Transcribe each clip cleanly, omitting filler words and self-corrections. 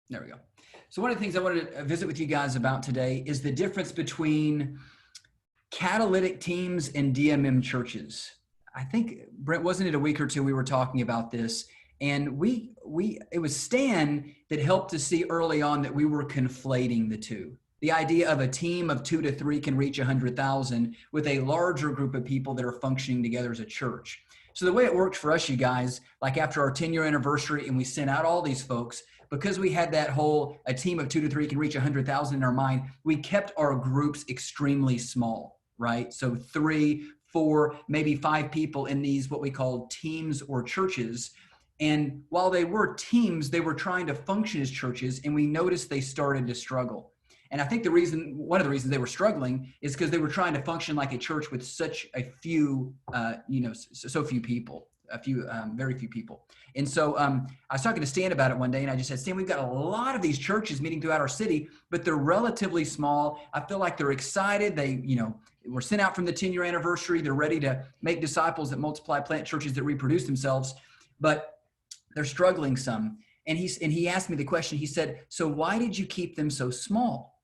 There we go. So one of the things I wanted to visit with you guys about today is the difference between catalytic teams and DMM churches. I think, Brent, wasn't it a week or two we were talking about this? And it was Stan that helped to see early on that we were conflating the two. The idea of a team of 2 to 3 can reach 100,000 with a larger group of people that are functioning together as a church. So the way it worked for us, you guys, like after our 10-year anniversary and we sent out all these folks, because we had that whole, a team of 2 to 3 can reach 100,000 in our mind, we kept our groups extremely small, right? So 3, 4, maybe 5 people in these, what we call teams or churches. And while they were teams, they were trying to function as churches, and we noticed they started to struggle. And I think one of the reasons they were struggling is because they were trying to function like a church with such a few, so few people, very few people. And so I was talking to Stan about it one day, and I just said, Stan, we've got a lot of these churches meeting throughout our city, but they're relatively small. I feel like they're excited. They, were sent out from the 10-year anniversary. They're ready to make disciples that multiply, plant churches that reproduce themselves, but they're struggling some. And he asked me the question. He said, so why did you keep them so small?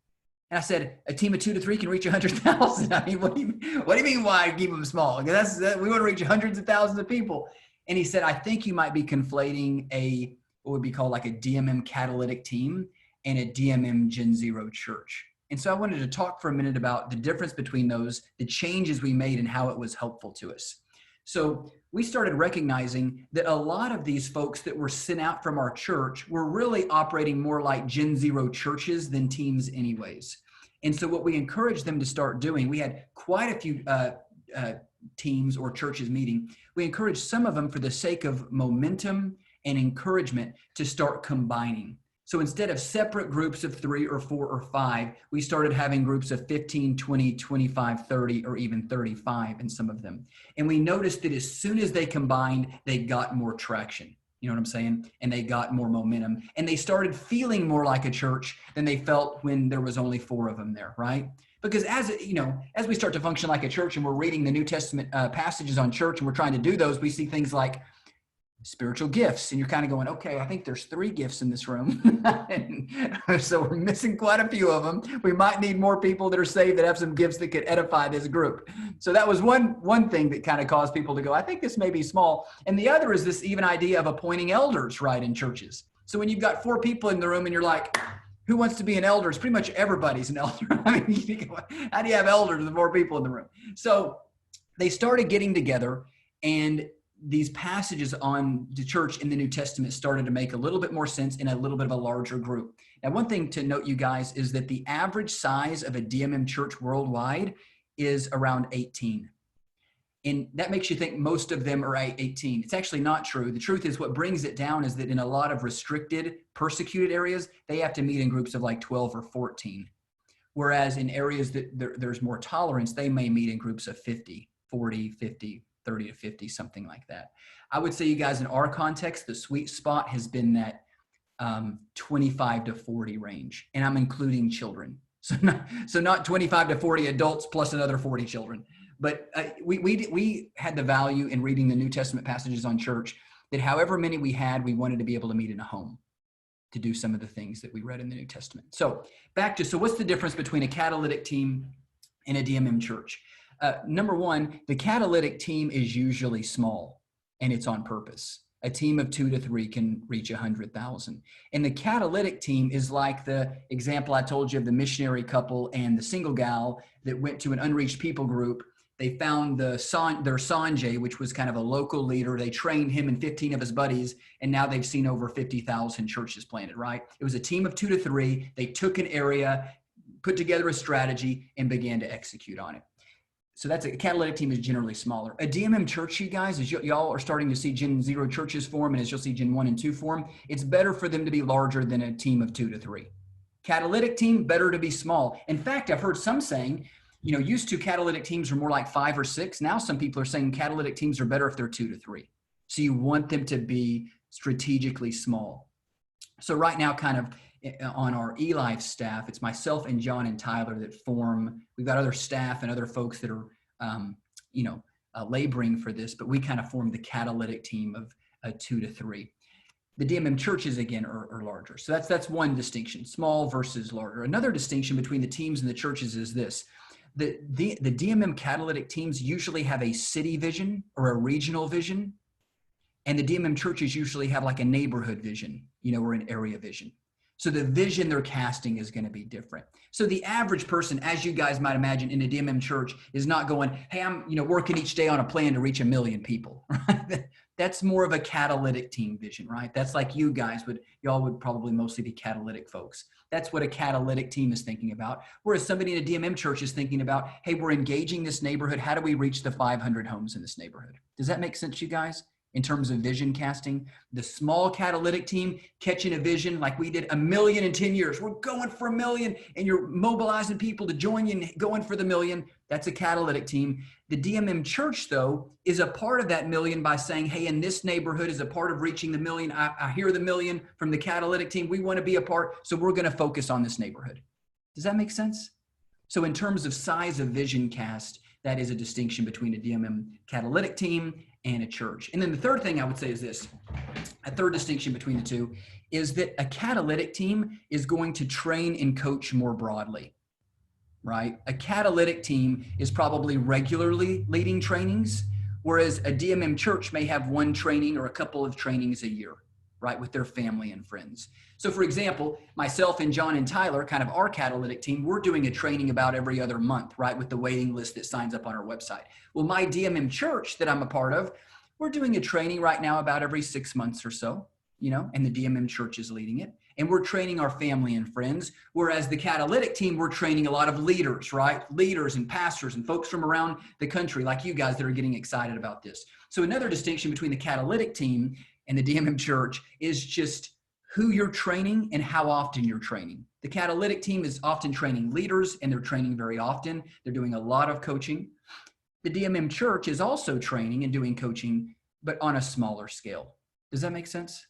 And I said, a team of 2 to 3 can reach 100,000. I mean, what do you mean why keep them small? Because we want to reach hundreds of thousands of people. And he said, I think you might be conflating what would be called like a DMM catalytic team and a DMM Gen Zero church. And so I wanted to talk for a minute about the difference between those, the changes we made and how it was helpful to us. So we started recognizing that a lot of these folks that were sent out from our church were really operating more like Gen Zero churches than teams anyways. And so what we encouraged them to start doing, we had quite a few teams or churches meeting. We encouraged some of them for the sake of momentum and encouragement to start combining. So instead of separate groups of 3 or 4 or 5, we started having groups of 15, 20, 25, 30, or even 35 in some of them. And we noticed that as soon as they combined, they got more traction. You know what I'm saying? And they got more momentum. And they started feeling more like a church than they felt when there was only 4 of them there, right? Because as we start to function like a church and we're reading the New Testament passages on church and we're trying to do those, we see things like spiritual gifts, and you're kind of going, okay, I think there's 3 gifts in this room. And so we're missing quite a few of them. We might need more people that are saved that have some gifts that could edify this group. So that was one thing that kind of caused people to go, I think this may be small. And the other is this even idea of appointing elders, right, in churches. So when you've got 4 people in the room and you're like, who wants to be an elder? It's pretty much everybody's an elder. I mean, you think, how do you have elders with 4 people in the room? So they started getting together, and these passages on the church in the New Testament started to make a little bit more sense in a little bit of a larger group. Now, one thing to note, you guys, is that the average size of a DMM church worldwide is around 18. And that makes you think most of them are 18. It's actually not true. The truth is what brings it down is that in a lot of restricted, persecuted areas, they have to meet in groups of like 12 or 14. Whereas in areas that there's more tolerance, they may meet in groups of 50, 40, 50, 30 to 50, something like that. I would say, you guys, in our context, the sweet spot has been that 25 to 40 range, and I'm including children. So not 25 to 40 adults plus another 40 children. But we had the value in reading the New Testament passages on church that however many we had, we wanted to be able to meet in a home to do some of the things that we read in the New Testament. So what's the difference between a catalytic team and a DMM church? Number one, the catalytic team is usually small, and it's on purpose. A team of 2 to 3 can reach 100,000. And the catalytic team is like the example I told you of the missionary couple and the single gal that went to an unreached people group. They found their Sanjay, which was kind of a local leader. They trained him and 15 of his buddies, and now they've seen over 50,000 churches planted, right? It was a team of 2 to 3. They took an area, put together a strategy, and began to execute on it. So that's a catalytic team is generally smaller. A DMM church, you guys, as y'all are starting to see Gen Zero churches form, and as you'll see Gen 1 and 2 form, it's better for them to be larger than a team of 2 to 3. Catalytic team, better to be small. In fact, I've heard some saying, used to catalytic teams are more like 5 or 6. Now some people are saying catalytic teams are better if they're 2 to 3. So you want them to be strategically small. So right now, kind of on our eLife staff, it's myself and John and Tyler that form. We've got other staff and other folks that are, laboring for this, but we kind of form the catalytic team of 2 to 3. The DMM churches, again, are larger. So that's one distinction, small versus larger. Another distinction between the teams and the churches is this. The DMM catalytic teams usually have a city vision or a regional vision, and the DMM churches usually have like a neighborhood vision, or an area vision. So the vision they're casting is going to be different. So the average person, as you guys might imagine, in a DMM church is not going, hey, I'm working each day on a plan to reach 1 million people. Right? That's more of a catalytic team vision, right? That's like you guys y'all would probably mostly be catalytic folks. That's what a catalytic team is thinking about. Whereas somebody in a DMM church is thinking about, hey, we're engaging this neighborhood. How do we reach the 500 homes in this neighborhood? Does that make sense, you guys? In terms of vision casting, the small catalytic team catching a vision like we did 1 million in 10 years. We're going for 1 million, and you're mobilizing people to join you and going for the 1 million. That's a catalytic team. The DMM church, though, is a part of that 1 million by saying, hey, in this neighborhood is a part of reaching the 1 million. I hear the 1 million from the catalytic team. We want to be a part, so we're going to focus on this neighborhood. Does that make sense? So in terms of size of vision cast, that is a distinction between a DMM catalytic team and a church. And then the third thing I would say is this, a third distinction between the two is that a catalytic team is going to train and coach more broadly, right? A catalytic team is probably regularly leading trainings, whereas a DMM church may have one training or a couple of trainings a year, right, with their family and friends. So for example, myself and John and Tyler, kind of our catalytic team, we're doing a training about every other month, right, with the waiting list that signs up on our website. Well, my DMM church that I'm a part of, we're doing a training right now about every 6 months or so, and the DMM church is leading it. And we're training our family and friends, whereas the catalytic team, we're training a lot of leaders, right? Leaders and pastors and folks from around the country like you guys that are getting excited about this. So another distinction between the catalytic team and the DMM church is just who you're training and how often you're training. The catalytic team is often training leaders, and they're training very often. They're doing a lot of coaching. The DMM church is also training and doing coaching, but on a smaller scale. Does that make sense?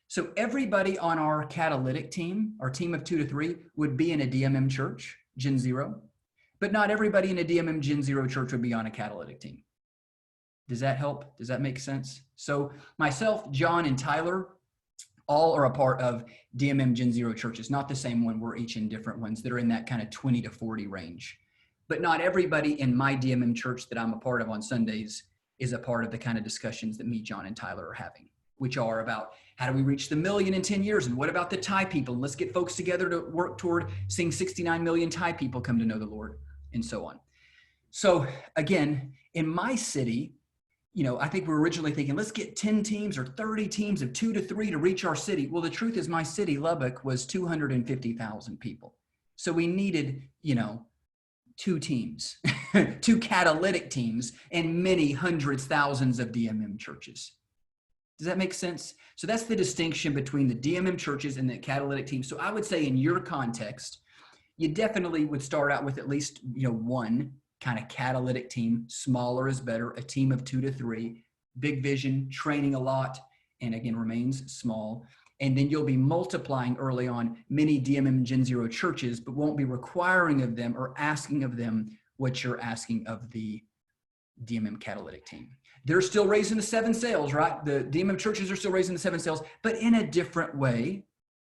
So everybody on our catalytic team, our team of 2 to 3, would be in a DMM church, Gen Zero, but not everybody in a DMM Gen Zero church would be on a catalytic team. Does that help? Does that make sense? So myself, John, and Tyler all are a part of DMM Gen Zero churches, not the same one. We're each in different ones that are in that kind of 20 to 40 range. But not everybody in my DMM church that I'm a part of on Sundays is a part of the kind of discussions that me, John, and Tyler are having, which are about how do we reach the 1 million in 10 years? And what about the Thai people? Let's get folks together to work toward seeing 69 million Thai people come to know the Lord, and so on. So again, in my city, I think we were originally thinking, let's get 10 teams or 30 teams of 2 to 3 to reach our city. Well, the truth is my city, Lubbock, was 250,000 people. So we needed, 2 teams, 2 catalytic teams, and many hundreds, thousands of DMM churches. Does that make sense? So that's the distinction between the DMM churches and the catalytic teams. So I would say in your context, you definitely would start out with at least, one kind of catalytic team. Smaller is better. A team of 2 to 3, big vision, training a lot, and again, remains small. And then you'll be multiplying early on many DMM Gen Zero churches, but won't be requiring of them or asking of them what you're asking of the DMM catalytic team. They're still raising the 7 sails, right? The DMM churches are still raising the 7 sails, but in a different way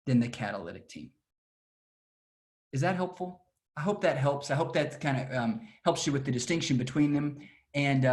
than the catalytic team. Is that helpful? I hope that helps. I hope that kind of helps you with the distinction between them. And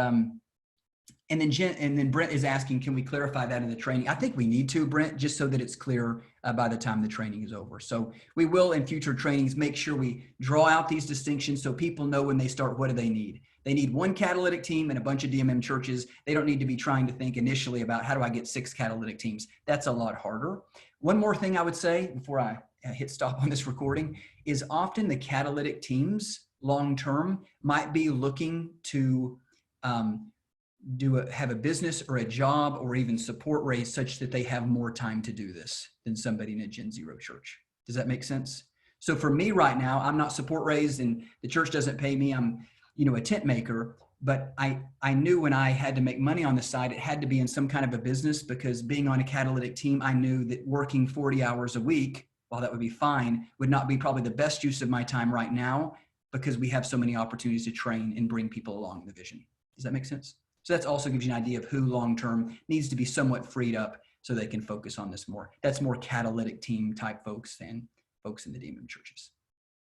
then Brent is asking, can we clarify that in the training? I think we need to, Brent, just so that it's clear by the time the training is over. So we will in future trainings make sure we draw out these distinctions so people know when they start, what do they need? They need one catalytic team and a bunch of DMM churches. They don't need to be trying to think initially about how do I get 6 catalytic teams? That's a lot harder. One more thing I would say before I hit stop on this recording is often the catalytic teams long-term might be looking to have a business or a job or even support raise such that they have more time to do this than somebody in a Gen Zero church. Does that make sense? So for me right now, I'm not support raised and the church doesn't pay me. I'm, a tent maker, but I knew when I had to make money on the side, it had to be in some kind of a business, because being on a catalytic team, I knew that working 40 hours a week, while that would be fine, would not be probably the best use of my time right now, because we have so many opportunities to train and bring people along in the vision. Does that make sense? So that also gives you an idea of who long-term needs to be somewhat freed up so they can focus on this more. That's more catalytic team type folks than folks in the DMM churches.